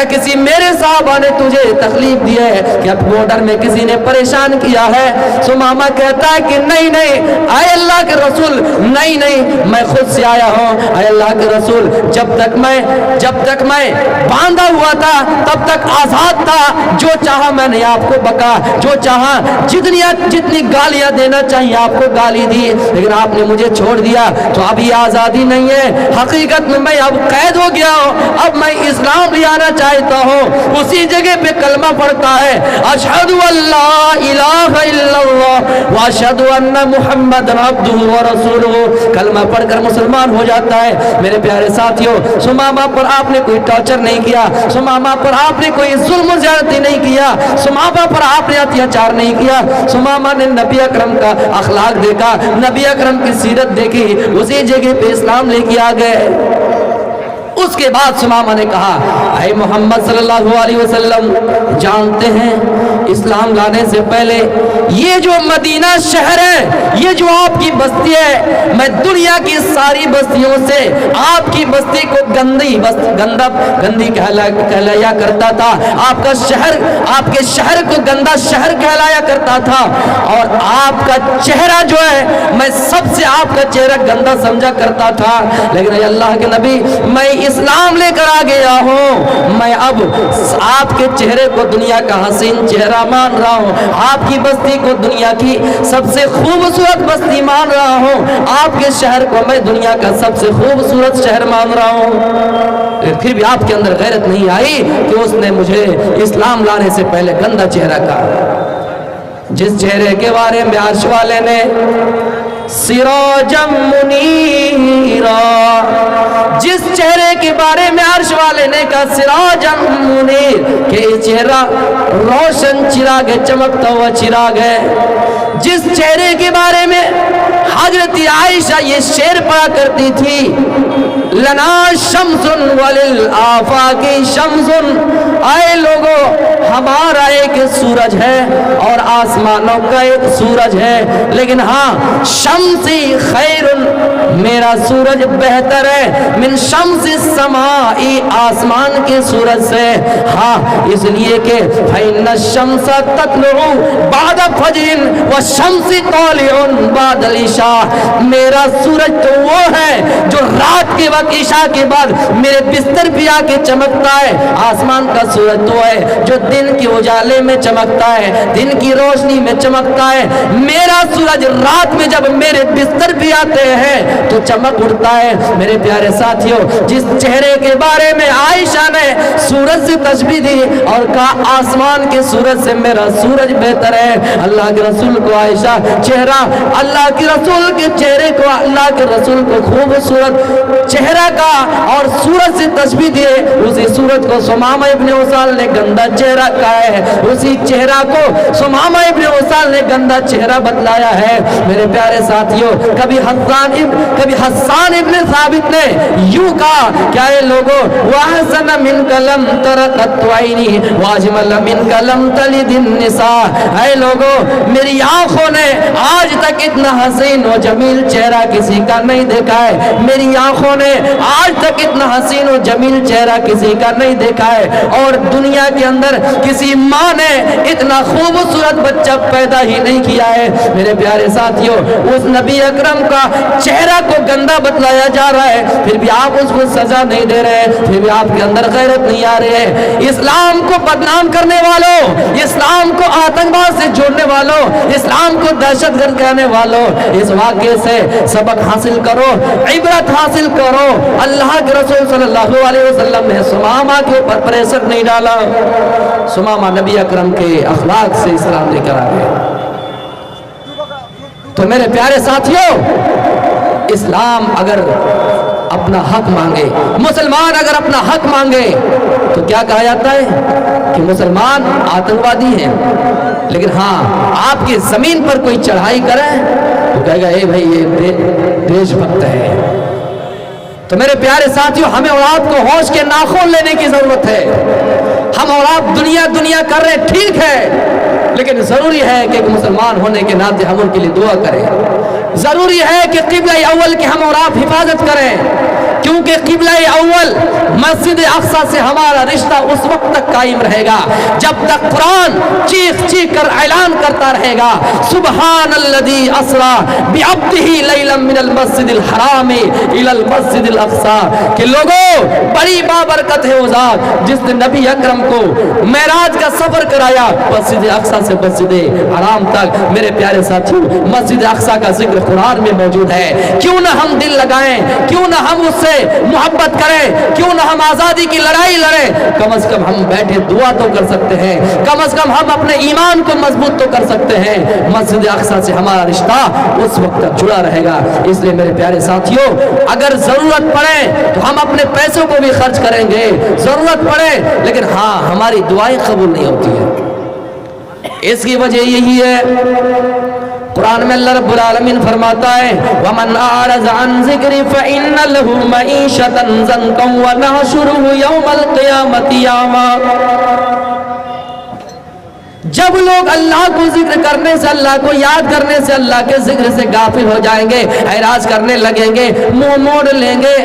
किसी मेरे साहबा ने तुझे तकलीफ दी है, क्या बॉर्डर में किसी ने परेशान किया है? सुमामा कहता है कि नहीं आए अल्लाह के रसूल, नहीं मैं खुद से आया हूँ। आए अल्लाह के रसूल, जब तक मैं बांधा हुआ था तब तक आजाद था, जो चाहा मैंने आपको बका, जो चाहा जितनी गालियां देना चाहिए आपको गाली दी, लेकिन आपने मुझे छोड़ दिया, तो अब ये आजादी नहीं है, हकीकत में मैं अब कैद हो गया हूँ, अब मैं इस्लाम भी आना चाहता हूँ। उसी जगह पे कलमा पढ़ता है, अशहदु अल्ला इलाहा इल्लल्लाह व अशहदु अन्ना मुहम्मदन अब्दुहु व रसूलुहु, कलमा पढ़कर मुसलमान हो जाता है। मेरे प्यारे साथियों, सुमामा पर आपने कोई टॉर्चर नहीं किया, सुमामा पर आपने कोई जुल्म ज्यादती नहीं किया, सुमामा पर आपने अत्याचार नहीं किया। सुमामा ने नबी अकरम का अखलाक देखा, नबी अकरम की सीरत देखी, उसी जगह पे इस्लाम लेके आ गए। उसके बाद सुमामा ने कहा, ऐ मोहम्मद सल्लल्लाहु अलैहि वसल्लम, जानते हैं इस्लाम लाने से पहले ये जो मदीना शहर है, ये जो आपकी बस्ती है, मैं दुनिया की सारी बस्तियों से आपकी बस्ती को गंदी कहलाया करता था, आपके शहर को गंदा शहर कहलाया करता था, और आपका चेहरा जो है मैं सबसे आपका चेहरा गंदा समझा करता था। लेकिन अल्लाह के नबी, मैं इस्लाम लेकर आ गया हूँ, मैं अब आपके चेहरे को दुनिया का हसीन चेहरा मान रहा हूँ, आपकी बस्ती को दुनिया की सबसे खूबसूरत बस्ती मान रहा हूँ, आपके शहर को मैं दुनिया का सबसे खूबसूरत शहर मान रहा हूँ। फिर भी आपके अंदर गैरत नहीं आई कि उसने मुझे इस्लाम लाने से पहले गंदा चेहरा कहा। जिस चेहरे के बारे में अर्श वाले ने सिराजम मुनीरा, जिस चेहरे के बारे में अर्श वाले ने कहा सिराजम मुनीर, कि ये चेहरा रोशन चिराग है, चमकता हुआ चिराग है, जिस चेहरे के बारे में हजरत आयशा ये शेर पढ़ा करती थी, लना शम्सुन वलिल आफाकी शम्सुन, आए लोगों हमारा एक सूरज है और आसमानों का एक सूरज है, लेकिन हाँ शम्सी खैरुन, मेरा सूरज बेहतर है, मिन शम्सी समाई, आसमान के सूरज से। हाँ, इसलिए कि फैन शम्स ततलु बाद फजरिन व शम्सी तालिउन बाद इशा, मेरा सूरज तो वो है जो रात के वक्त इशा के बाद मेरे बिस्तर पे आके चमकता है, आसमान का सूरज तो है जो दिन के उजाले में चमकता है, दिन की रोशनी में चमकता है, मेरा सूरज रात में जब मेरे बिस्तर पे आते हैं तो चमक उठता है। मेरे प्यारे साथियों, जिस चेहरे के बारे में आयशा ने सूरज से तशबीह दी और कहा आसमान के सूरज से मेरा सूरज बेहतर है, अल्लाह के रसूल को आयशा चेहरा, अल्लाह के रसूल के चेहरे को, अल्लाह के रसूल को खूबसूरत चेहरा का और सूरज से तशबीह दिए, उसी सूरज को सुमामा इब्ने उसाल ने गंदा चेहरा कहा है, उसी चेहरा को सुमामा इब्ने उसाल ने गंदा चेहरा बतलाया है। मेरे प्यारे साथियों, कभी हस्सान इब्ने साबित ने यूं कहा, क्या ये लोगों वहसन मिन कलम तरकत्वाइनी वाजमल मिन कलम तलिदिन निसा, ऐ लोगों मेरी आंखों ने आज तक इतना हसीन और जमील चेहरा किसी का नहीं देखा है, मेरी आंखों ने आज तक इतना हसीन और जमील चेहरा किसी का नहीं देखा है, और दुनिया के अंदर किसी माँ ने इतना खूबसूरत बच्चा पैदा ही नहीं किया है। मेरे प्यारे साथियों, उस नबी अकरम का चेहरा को गंदा बतलाया जा रहा है, फिर भी आप उसको सजा नहीं दे रहे, फिर भी आपके अंदर गैरत नहीं आ रही है। इस्लाम को बदनाम करने वालों, इस्लाम को आतंकवाद से जोड़ने वालों, इस्लाम को दहशतगर्द कहने वालों, इस वाक़े से सबक हासिल करो, इबरत हासिल करो। अल्लाह के रसूल सल्लल्लाहु अलैहि वसल्लम ने सुमामा के ऊपर प्रेशर नहीं डाला, सुमामा नबी अकरम के अखलाक से इस्लाम लेकर आ गए। तो मेरे प्यारे साथियों, اسلام اگر اپنا حق مانگے، مسلمان اگر اپنا حق مانگے تو کیا کہا جاتا ہے کہ مسلمان آتنکوادی ہیں، لیکن ہاں آپ کی زمین پر کوئی چڑھائی کرے تو کہے گا اے بھائی یہ دیش بھکت ہے۔ تو میرے پیارے ساتھیوں، ہمیں اور آپ کو ہوش کے ناخن لینے کی ضرورت ہے۔ ہم اور آپ دنیا کر رہے ٹھیک ہے، لیکن ضروری ہے کہ ایک مسلمان ہونے کے ناطے ہم ان کے لیے دعا کریں۔ ضروری ہے کہ قبلہ اول کی ہم اور آپ حفاظت کریں، کیونکہ قبلہ اول مسجد اقصی سے ہمارا رشتہ اس وقت تک قائم رہے گا جب تک قرآن چیخ چیخ کر اعلان کرتا رہے گا سبحان الذی اسری بعبدہ لیلا من المسجد الحرام الی المسجد الاقصی، کہ لوگوں بڑی بابرکت ہے وہ ذات جس نے نبی اکرم کو معراج کا سفر کرایا مسجد اقصی سے مسجد حرام تک۔ میرے پیارے ساتھیوں، مسجد اقصی کا ذکر قرآن میں موجود ہے، کیوں نہ ہم دل لگائیں، کیوں نہ ہم اس سے محبت کریں، کیوں نہ ہم آزادی کی لڑائی لڑیں، کم از کم ہم بیٹھے دعا تو کر سکتے ہیں، کم از کم ہم اپنے ایمان کو مضبوط تو کر سکتے ہیں۔ مسجد اقصی سے ہمارا رشتہ اس وقت تک جڑا رہے گا۔ اس لیے میرے پیارے ساتھیوں، اگر ضرورت پڑے تو ہم اپنے پیسوں کو بھی خرچ کریں گے، ضرورت پڑے، لیکن ہاں ہماری دعائیں قبول نہیں ہوتی ہیں۔ اس کی وجہ یہی ہے، قرآن میں اللہ رب العالمین فرماتا ہے وَمَنْ أَعْرَضَ عَنْ ذِكْرِي فَإِنَّ لَهُ مَعِيشَةً ضَنْكًا وَنَحْشُرُهُ يَوْمَ الْقِيَامَةِ أَعْمَى۔ جب لوگ اللہ کو ذکر کرنے سے، اللہ کو یاد کرنے سے، اللہ کے ذکر سے غافل ہو جائیں گے، اعراض کرنے لگیں گے، منہ موڑ لیں گے،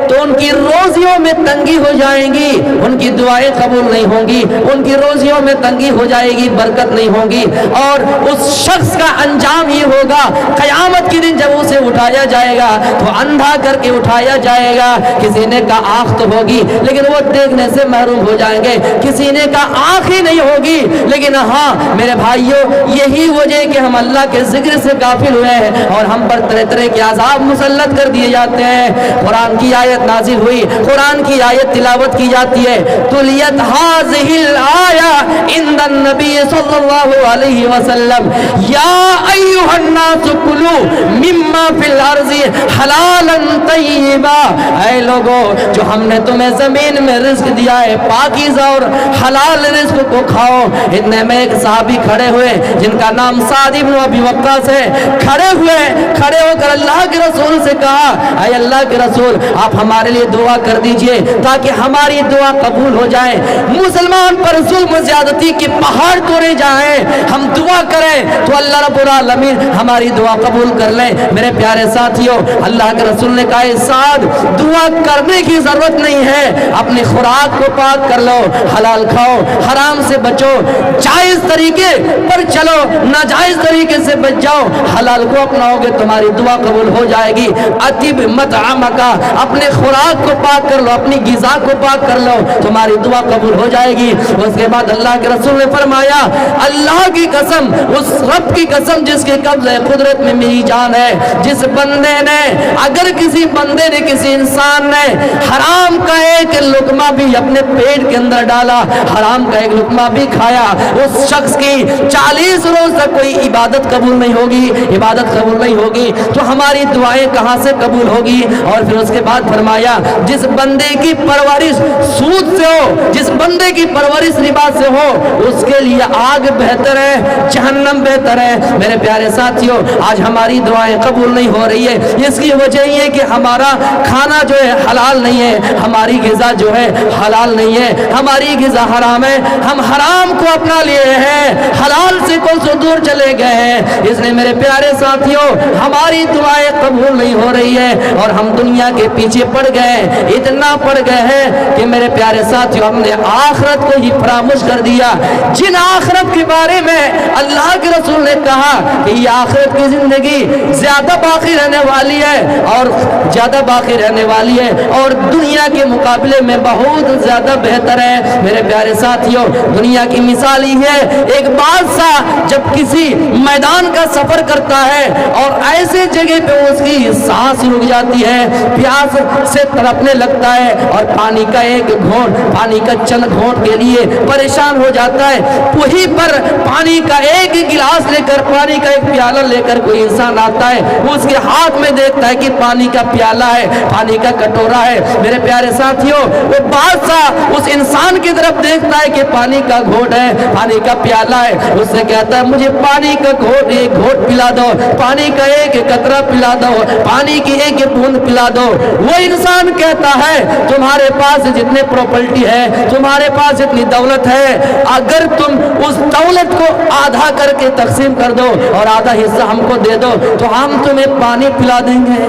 تو ان کی روزیوں میں تنگی ہو جائیں گی، ان کی دعائیں قبول نہیں ہوں گی، ان کی روزیوں میں تنگی ہو جائے گی، برکت نہیں ہوگی، اور اس شخص کا انجام یہ ہوگا قیامت کے دن جب اسے اٹھایا جائے گا تو اندھا کر کے اٹھایا جائے گا۔ کسی نے کہا آنکھ تو ہوگی لیکن وہ دیکھنے سے محروم ہو جائیں گے، کسی نے کہا آنکھ ہی نہیں ہوگی، لیکن ہاں میرے بھائیوں، یہی وجہ کہ ہم اللہ کے ذکر سے غافل ہوئے ہیں اور ہم پر طرح طرح کے عذاب مسلط کر دیے جاتے ہیں۔ قرآن کی آیت نازل ہوئی، قرآن کی آیت تلاوت کی جاتی ہے، تلیت هذه الآیہ عند النبی صلی اللہ علیہ وسلم یا ایھا الناس کلوا مما فی الارض حلالا طیبا، اے لوگو جو ہم نے تمہیں زمین میں رزق دیا ہے پاکیزہ اور حلال رزق کو کھاؤ۔ اتنے میں ایک صحابی کھڑے ہوئے جن کا نام سعد بن ابی وقاص ہے، کھڑے ہو کر اللہ کے رسول سے کہا اے اللہ کے رسول آپ ہمارے لیے دعا کر دیجئے تاکہ ہماری دعا قبول ہو جائے، مسلمان پر ظلم و زیادتی کے پہاڑ توڑے جائیں، ہم دعا کریں تو اللہ رب العالمین ہماری دعا قبول کر لیں۔ میرے پیارے ساتھیوں، اللہ کے رسول نے کہا سعد دعا کرنے کی ضرورت نہیں ہے، اپنی خوراک کو پاک کر لو، حلال کھاؤ، حرام سے بچو، جائز طریقے پر چلو، ناجائز طریقے سے بچ جاؤ، حلال کو اپناؤ گے تمہاری دعا قبول ہو جائے گی۔ اطیب مطعمک، اپنے خوراک کو پاک کر لو، اپنی غذا کو پاک کر لو، تمہاری دعا قبول ہو جائے گی۔ اس کے بعد اللہ کے رسول نے فرمایا اللہ کی قسم، اس رب کی قسم جس کے قبضہ قدرت میں میری جان ہے، جس بندے نے، اگر کسی بندے نے، کسی انسان نے حرام کا ایک لقمہ بھی اپنے پیٹ کے اندر ڈالا، حرام کا ایک لقمہ بھی کھایا، اس شخص کی 40 روز تک کوئی عبادت قبول نہیں ہوگی، عبادت قبول نہیں ہوگی، تو ہماری دعائیں کہاں سے قبول ہوگی؟ اور پھر اس کے بعد فرمایا جس بندے کی پرورش سود سے ہو، جس بندے کی پرورش ربا سے ہو، اس کے لیے آگ بہتر ہے، جہنم بہتر ہے۔ میرے پیارے ساتھیوں، آج ہماری دعائیں قبول نہیں ہو رہی ہے، اس کی وجہ یہ کہ ہمارا کھانا جو ہے حلال نہیں ہے، ہماری غذا جو ہے حلال نہیں ہے، ہماری غذا حرام ہے، ہم حرام کو اپنا لیے ہیں، حلال سے کو سو دور چلے گئے ہیں۔ اس لیے میرے پیارے ساتھیوں، ہماری دعائیں قبول نہیں ہو رہی ہے اور ہم دنیا کے پیچھے پڑ گئے، اتنا پڑ گئے ہیں کہ میرے پیارے ساتھیوں ہم نے آخرت کو ہی فراموش کر دیا۔ جن آخرت کے بارے میں اللہ کے رسول نے کہا کہ یہ آخرت کی زندگی زیادہ باقی رہنے والی ہے اور زیادہ باقی رہنے والی ہے اور دنیا کے مقابلے میں بہت زیادہ بہتر ہے۔ میرے پیارے ساتھیوں، دنیا کی مثال ہی ہے है। एक बादशाह जब किसी मैदान का सफर करता है और ऐसे जगह पे उसकी सांस रुक जाती है, प्यास से तड़पने लगता है और पानी का एक घोंट, पानी का चंद घोंट के लिए परेशान हो जाता है, वहीं पर पानी का एक गिलास लेकर, पानी का एक प्याला लेकर कोई इंसान आता है, वो उसके हाथ में देखता है कि पानी का प्याला है, पानी का कटोरा है। मेरे प्यारे साथियों, वो बादशाह उस इंसान की तरफ देखता है कि पानी का घोट है, पानी का प्याला है, उससे कहता है मुझे पानी का घोट, एक घोट पिला दो, पानी का एक कतरा पिला दो, पानी की एक बूंद पिला दो। वो इंसान कहता है तुम्हारे पास जितने प्रॉपर्टी है, तुम्हारे पास इतनी दौलत है, अगर तुम उस दौलत को आधा करके तकसीम कर दो और आधा हिस्सा हमको दे दो तो हम तुम्हें पानी पिला देंगे।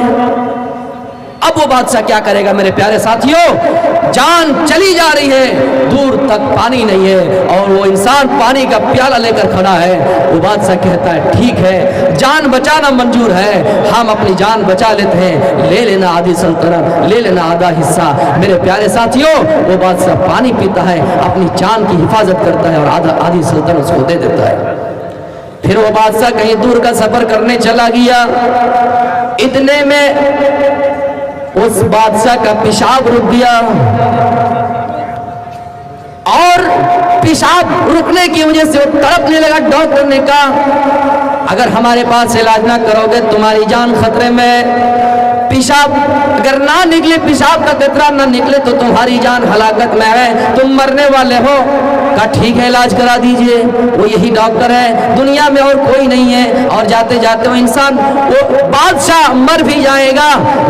अब वो बादशाह क्या करेगा मेरे प्यारे साथियों? जान चली जा रही है, दूर तक पानी नहीं है और वो इंसान पानी का प्याला लेकर खड़ा है। वो बादशाह कहता है ठीक है, जान बचाना मंजूर है, हम अपनी जान बचा लेते हैं, ले लेना आधी सल्तनत, ले लेना आधा हिस्सा। मेरे प्यारे साथियों, वो बादशाह पानी पीता है, अपनी जान की हिफाजत करता है और आधी सल्तनत उसको दे देता है। फिर वो बादशाह कहीं दूर का सफर करने चला गया। इतने में उस बादशाह का पेशाब रुक गया और पेशाब रुकने की वजह से वो तड़पने लगा। डॉक्टर ने कहा अगर हमारे पास इलाज ना करोगे तुम्हारी जान खतरे में, पेशाब अगर ना निकले, पेशाब का कतरा ना निकले तो तुम्हारी जान हलाकत में है, तुम मरने वाले हो। कहा ठीक है इलाज करा दीजिए। वो यही डॉक्टर है, दुनिया में और कोई नहीं है। और जाते जाते वो इंसान, वो बादशाह मर भी जाएगा।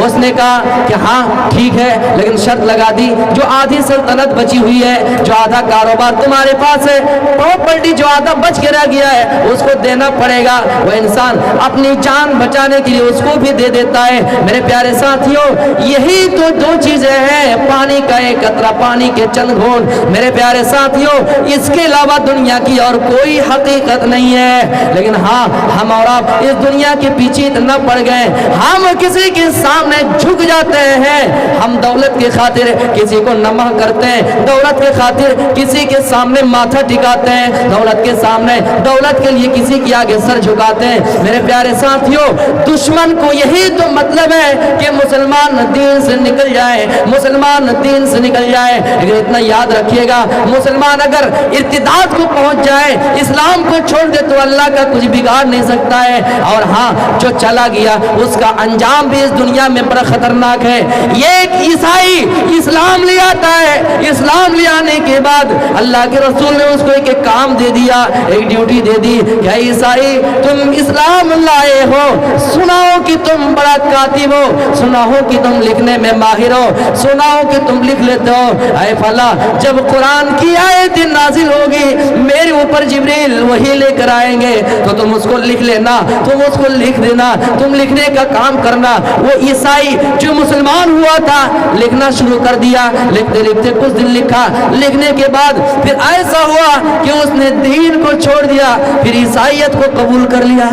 उसने कहा कि हाँ ठीक है, लेकिन शर्त लगा दी, जो आधी सल्तनत बची हुई है, जो आधा कारोबार तुम्हारे पास है, प्रॉपर्टी जो आधा बच के रह गया है, उसको देना पड़ेगा। वो इंसान अपनी जान बचाने के लिए उसको भी दे देता है। मेरे प्यारे साथियों, यही तो दो चीजें हैं, पानी का एक कतरा, पानी के चंद घूंट। मेरे प्यारे साथियों, इसके अलावा दुनिया की और कोई हकीकत नहीं है। लेकिन हाँ, हम और आप इस दुनिया के पीछे इतना पड़ गए, हम किसी के सामने झुक जाते हैं। हम दौलत के खातिर किसी को नमह करते हैं, दौलत के खातिर किसी के सामने माथा टिकाते हैं, दौलत के सामने, दौलत के लिए किसी के आगे सर झुकाते हैं। मेरे प्यारे साथियों, दुश्मन को यही तो मतलब है कि मुसलमान दीन से निकल जाए, मुसलमान दीन से निकल जाए। लेकिन इतना याद रखिएगा, मुसलमान अगर इर्तिदाद को पहुंच जाए, इस्लाम को छोड़ दे तो अल्लाह का कुछ बिगाड़ नहीं सकता है। और हाँ, जो चला गया उसका अंजाम भी इस दुनिया में बड़ा खतरनाक है। ये एक ईसाई इस्लाम ले आता है, इस्लाम ले आने के बाद अल्लाह के रसूल ने उसको एक काम दे दिया, एक ड्यूटी दे दी। क्या ईसाई, तुम इस्लाम लाए हो, सुनाओ कि तुम बड़ा कातिब हो, सुनाओ कि तुम लिखने में माहिर हो, सुनाओ कि तुम लिख लेते हो। ऐ फला, जब कुरान की आयत नाजिल होगी, मेरे ऊपर जिब्रील वही लेकर आएंगे तो तुम उसको लिख लेना, तुम उसको लिख देना, तुम लिखने का काम करना। वो ईसाई जो मुसलमान हुआ था, लिखना शुरू कर दिया, लिखते लिखते कुछ दिन लिखा, लिखने के बाद फिर ऐसा हुआ कि उसने दीन को छोड़ दिया, फिर ईसाइयत को कबूल कर लिया,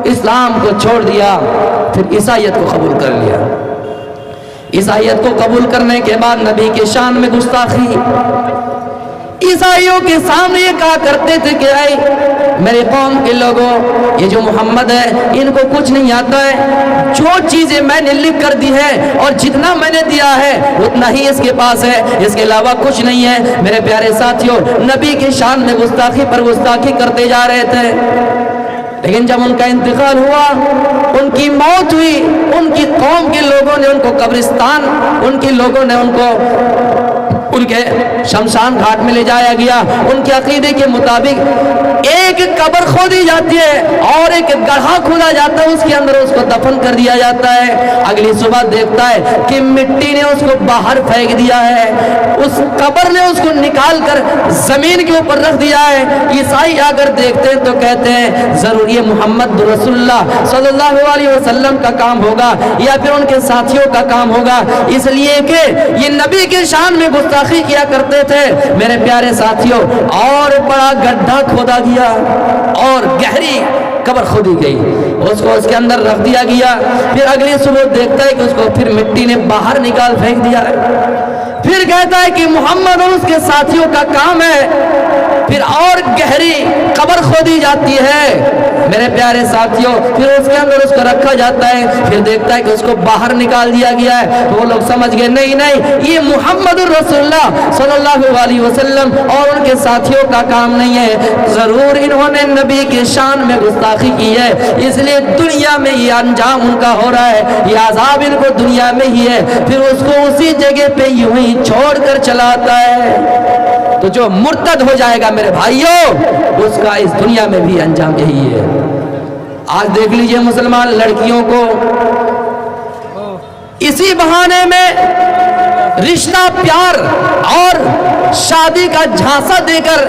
इस्लाम को छोड़ दिया, फिर ईसाइयत को कबूल कर लिया। ईसाइयत को कबूल करने के बाद नबी के शान में गुस्ताखी। ईसाइयों के सामने ये कहा करते थे कि आई मेरे कौम के लोगों, ये जो मोहम्मद है इनको कुछ नहीं आता है, जो चीजें मैंने लिख कर दी है और जितना मैंने दिया है उतना ही इसके पास है, इसके अलावा कुछ नहीं है। मेरे प्यारे साथियों, नबी के शान में गुस्ताखी पर गुस्ताखी करते जा रहे थे। लेकिन जब उनका इंतकाल हुआ, उनकी मौत हुई, उनकी कौम के लोगों ने उनको कब्रिस्तान, उनके लोगों ने उनको उनके शमशान घाट में ले जाया गया। उनके अकीदे के मुताबिक एक कब्र खोदी जाती है और एक गड्ढा खोदा जाता है, उसके अंदर उसको दफन कर दिया जाता है। अगली सुबह देखता है कि मिट्टी ने उसको बाहर फेंक दिया है, उस कब्र ने उसको निकाल कर जमीन के ऊपर रख दिया है। ईसाई अगर देखते हैं तो कहते हैं जरूर ये मोहम्मद रसूलुल्लाह सल्लल्लाहु अलैहि वसल्लम का काम होगा या फिर उनके साथियों का काम होगा, इसलिए कि ये नबी के शान में गुस्ताखी किया करते थे। मेरे प्यारे साथियों, और बड़ा गड्ढा खोदा गया और गहरी कब्र खोदी गई, उसको उसके अंदर रख दिया गया। फिर अगली सुबह देखता है कि उसको फिर मिट्टी ने बाहर निकाल फेंक दिया है। फिर कहता है कि मोहम्मद और उसके साथियों का काम है, फिर और गहरी कब्र खोदी जाती है मेरे प्यारे साथियों, फिर उसके अंदर उसको रखा जाता है, फिर देखता है कि उसको बाहर निकाल दिया गया है। तो वो लोग समझ गए नहीं नहीं, ये मुहम्मदुर रसूलुल्लाह सल्लल्लाहु अलैहि वसल्लम और उनके साथियों का काम नहीं है, जरूर इन्होंने नबी के शान में गुस्ताखी की है, इसलिए दुनिया में ये अंजाम उनका हो रहा है, ये अजाब इनको दुनिया में ही है। फिर उसको उसी जगह पे यूं ही छोड़ कर चलाता है। तो जो मुर्तद हो जाएगा मेरे भाइयों, उसका इस दुनिया में भी अंजाम यही है। आज देख लीजिए मुसलमान लड़कियों को इसी बहाने में रिश्ता, प्यार और शादी का झांसा देकर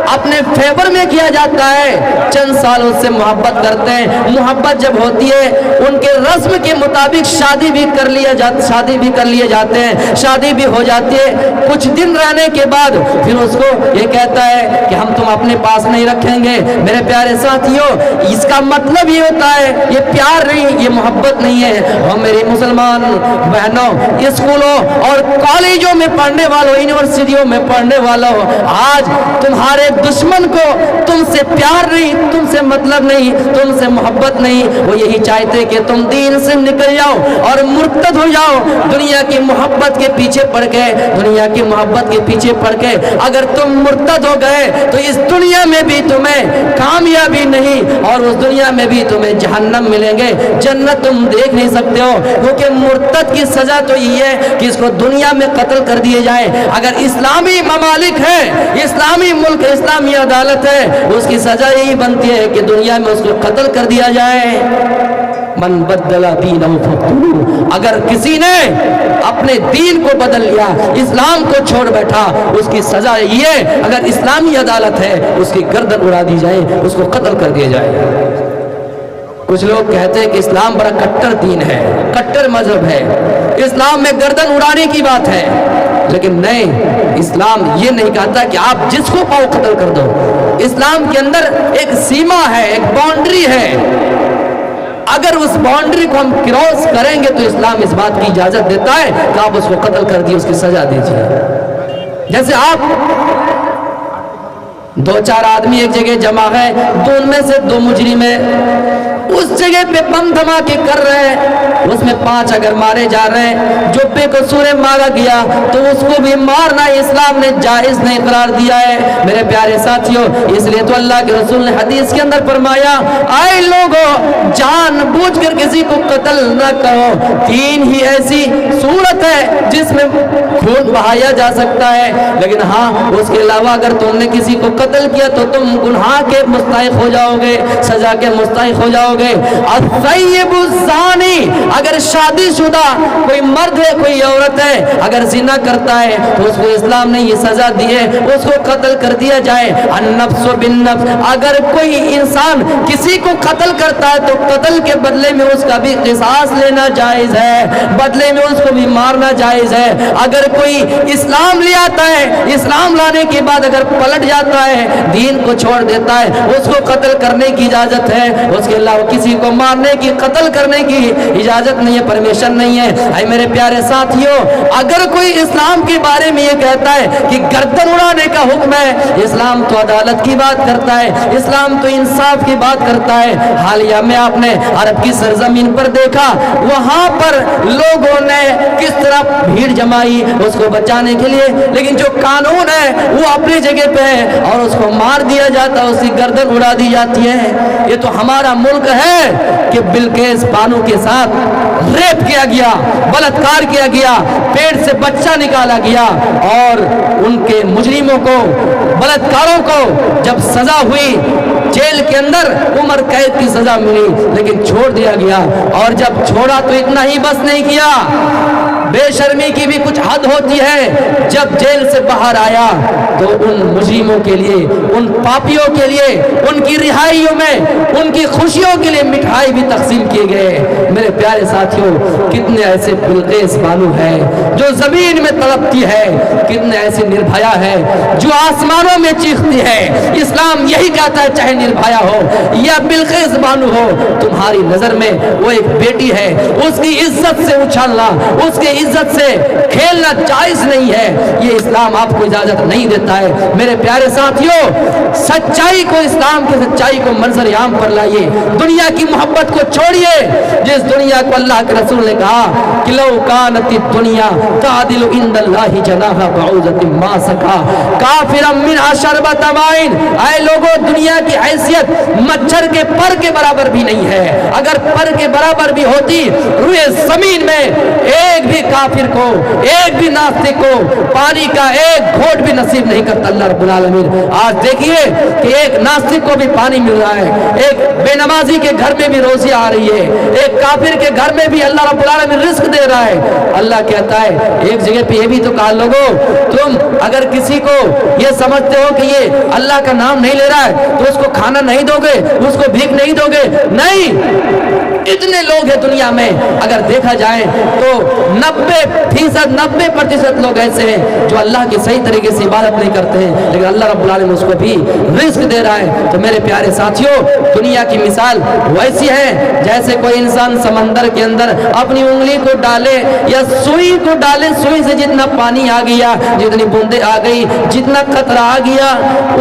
अपने फेवर में किया जाता है। चंद सालों से मोहब्बत करते हैं, मोहब्बत जब होती है उनके रस्म के मुताबिक शादी भी कर लिए जाते हैं, शादी भी हो जाती है। कुछ दिन रहने के बाद फिर उसको ये कहता है कि हम तुम अपने पास नहीं रखेंगे। मेरे प्यारे साथियों, इसका मतलब ये होता है, ये प्यार नहीं, ये मोहब्बत नहीं है। और मेरी मुसलमान बहनों, स्कूलों और कॉलेजों में पढ़ने वालों, यूनिवर्सिटियों में पढ़ने वालों, आज तुम्हारे दुश्मन को तुमसे प्यार नहीं, तुमसे मतलब नहीं, तुमसे मोहब्बत नहीं, वो यही चाहते कि तुम दीन से निकल जाओ और मुर्तद हो जाओ। दुनिया की मोहब्बत के पीछे पड़ के, दुनिया की मोहब्बत के पीछे पड़ के अगर तुम मुर्तद हो गए तो इस दुनिया में भी तुम्हें कामयाबी नहीं और उस दुनिया में भी तुम्हें जहन्नम मिलेंगे, जन्नत तुम देख नहीं सकते हो। क्योंकि मुर्तद की सजा तो ये है कि इसको दुनिया में कत्ल कर दिए जाए। अगर इस्लामी ममालिक है, इस्लामी मुल्क, इस्लामी अदालत है, उसकी सजा यही बनती है कि दुनिया में उसको कत्ल कर दिया जाए। मन बदला दीनहु फक़्तुलूहु, अगर किसी ने अपने दीन को बदल लिया, इस्लाम को छोड़ बैठा, उसकी सजा ये, अगर इस्लामी अदालत है उसकी गर्दन उड़ा दी जाए, उसको कत्ल कर दिया जाए। कुछ लोग कहते हैं कि इस्लाम बड़ा कट्टर दीन है, कट्टर मजहब है, इस्लाम में गर्दन उड़ाने की बात है, लेकिन नहीं, इस्लाम ये नहीं कहता कि आप जिसको पाओ कत्ल कर दो। इस्लाम के अंदर एक सीमा है, एक बाउंड्री है। अगर उस बाउंड्री को हम क्रॉस करेंगे तो इस्लाम इस बात की इजाजत देता है कि आप उसको कत्ल कर दिए, उसकी सजा दीजिए। जैसे आप दो चार आदमी एक जगह जमा है, तो उनमें से दो मुजरिम है, उस जगह पे बम धमाके कर रहे हैं, उसमें 5 अगर मारे जा रहे हैं, जो बेकसूर मारा गया तो उसको भी मारना इस्लाम ने जायज नहीं करार दिया है मेरे प्यारे साथियों। इसलिए तो अल्लाह के रसूल ने हदीस के अंदर फरमाया, आए लोगों, जानबूझकर किसी को कत्ल न करो। 3 ही ऐसी सूरत है जिसमें खून बहाया जा सकता है, लेकिन हाँ, उसके अलावा अगर तुमने किसी को कत्ल किया तो तुम गुनाह के मुस्तहिक हो जाओगे, सजा के मुस्तहिक हो जाओगे। अज़्ज़ानी, अगर शादीशुदा कोई मर्द है, कोई औरत है, अगर जिना करता है तो उसको इस्लाम ने ये सजा दी है, उसको कत्ल कर दिया जाए। अन्नफ्सु बिन्नफ्स, अगर कोई इंसान किसी को कत्ल करता है तो कत्ल के बदले में उसका भी क़िसास लेना जायज है, बदले में उसको भी मारना जायज है। अगर कोई इस्लाम ले आता है, इस्लाम लाने के बाद अगर पलट जाता है, दीन को छोड़ देता है, उसको कत्ल करने की इजाजत है, उसके अलावा किसी को मारने की, कत्ल करने की इजाजत नहीं है, परमिशन नहीं है। ऐ मेरे प्यारे साथियों, अगर कोई इस्लाम के बारे में ये कहता है कि गर्दन उड़ाने का हुक्म है, इस्लाम तो अदालत की बात करता है, इस्लाम तो इंसाफ की बात करता है। हालिया में आपने अरब की सरजमीन पर देखा, वहां पर लोगों ने किस तरह भीड़ जमाई उसको बचाने के लिए, लेकिन जो कानून है वो अपनी जगह पे है और उसको मार दिया जाता है, उसकी गर्दन उड़ा दी जाती है। ये तो हमारा मुल्क है कि बिल्किस बानो के साथ रेप किया गया, बलात्कार किया गया, पेट से बच्चा निकाला गया और उनके मुजरिमों को, बलात्कारों को जब सजा हुई, जेल के अंदर उम्र कैद की सजा मिली, लेकिन छोड़ दिया गया। और जब छोड़ा तो इतना ही बस नहीं किया, बेशर्मी की भी कुछ हद होती है। जब जेल से बाहर आया तो उन मुजरिमों के लिए, उन पापियों के लिए, उनकी रिहाइयों में, उनकी खुशियों के लिए मिठाई भी तकसीम किए गए। मेरे प्यारे साथियों, कितने ऐसे बिल्किस बानो है जो जमीन में तड़पती है, कितने ऐसे निर्भया है जो आसमानों में चीखती है। इस्लाम यही कहता है, चाहे निर्भया हो या बिल्किस बानो हो, तुम्हारी नजर में वो एक बेटी है, उसकी इज्जत से उछालना, उसके इज्जत से खेलना जायज नहीं है, ये इस्लाम आपको इजाजत नहीं देता है। मेरे प्यारे साथियों, सच्चाई को, इस्लाम की सच्चाई को मंजर आम पर लाइए, दुनिया की मोहब्बत को छोड़िए। जिस दुनिया को अल्लाह के रसूल ने कहा कि लौ कानति दुनिया तादिलु इंदल्लाहि जनाहा बऊज़तिन मा सका काफिरम मिनहा शरबत माइन। ऐ लोगों, दुनिया की हैसियत मच्छर के पर के बराबर भी नहीं है। अगर पर के बराबर भी होती, रुए जमीन में एक भी काफिर को, एक भी नास्तिक को पानी का एक घोट भी नसीब नहीं करता अल्लाह रब्बुल आलमीन। आज देखिए कि एक नास्तिक को भी पानी मिल रहा है, एक बेनमाजी के घर में भी रोजी आ रही है, एक काफिर के घर में भी अल्लाह रब्बुल आलमीन रिस्क दे रहा है। अल्लाह कहता है, एक जगह पे ये भी तो कहा, लोगों तुम अगर किसी को ये समझते हो कि ये अल्लाह का नाम नहीं ले रहा है तो उसको खाना नहीं दोगे, उसको भीख नहीं दोगे। नहीं, इतने लोग हैं दुनिया में, अगर देखा जाए तो 90% लोग ऐसे हैं जो अल्लाह की सही तरीके से इबादत नहीं करते हैं, लेकिन अल्लाह रब्बुल आलमीन उसको भी रिस्क दे रहा है। तो मेरे प्यारे साथियों, दुनिया की मिसाल वैसी है जैसे कोई इंसान समंदर के अंदर अपनी उंगली को डाले या सुई को डाले, सुई से जितना पानी आ गया, जितनी बूंदे आ गई, जितना कतरा आ गया,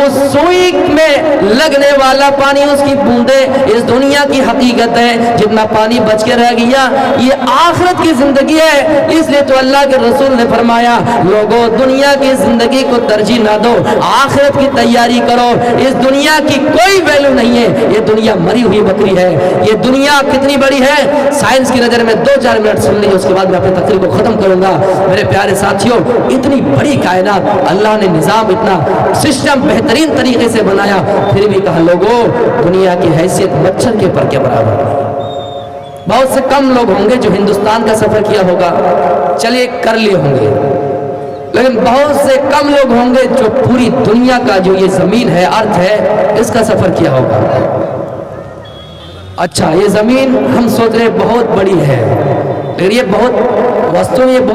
उस सुई में लगने वाला पानी, उसकी बूंदे इस दुनिया की हकीकत है। जितना पानी बच के रह गया ये आखिरत की जिंदगी है। इसलिए तो अल्लाह के रसूल ने फरमाया, लोगों दुनिया की जिंदगी को तरजीह ना दो, आखिरत की तैयारी करो। इस दुनिया की कोई वैल्यू नहीं है, ये दुनिया मरी हुई बकरी है। ये दुनिया कितनी बड़ी है, साइंस की नजर में 2-4 मिनट सुन लीजिए, उसके बाद मैं अपनी तकरीर को खत्म करूंगा। मेरे प्यारे साथियों, इतनी बड़ी कायनात, अल्लाह ने निजाम, इतना सिस्टम बेहतरीन तरीके से बनाया, फिर भी कहा लोगों दुनिया की हैसियत मच्छर के पर के बराबर है। बहुत से कम लोग होंगे जो हिंदुस्तान का सफर किया होगा, चलिए कर लिए होंगे, लेकिन बहुत से कम लोग होंगे जो पूरी दुनिया का जो ये जमीन है, अर्थ है, इसका सफर किया होगा। अच्छा, ये जमीन हम सोच रहे बहुत बड़ी है, लेकिन ये बहुत वस्तु, ये बहुत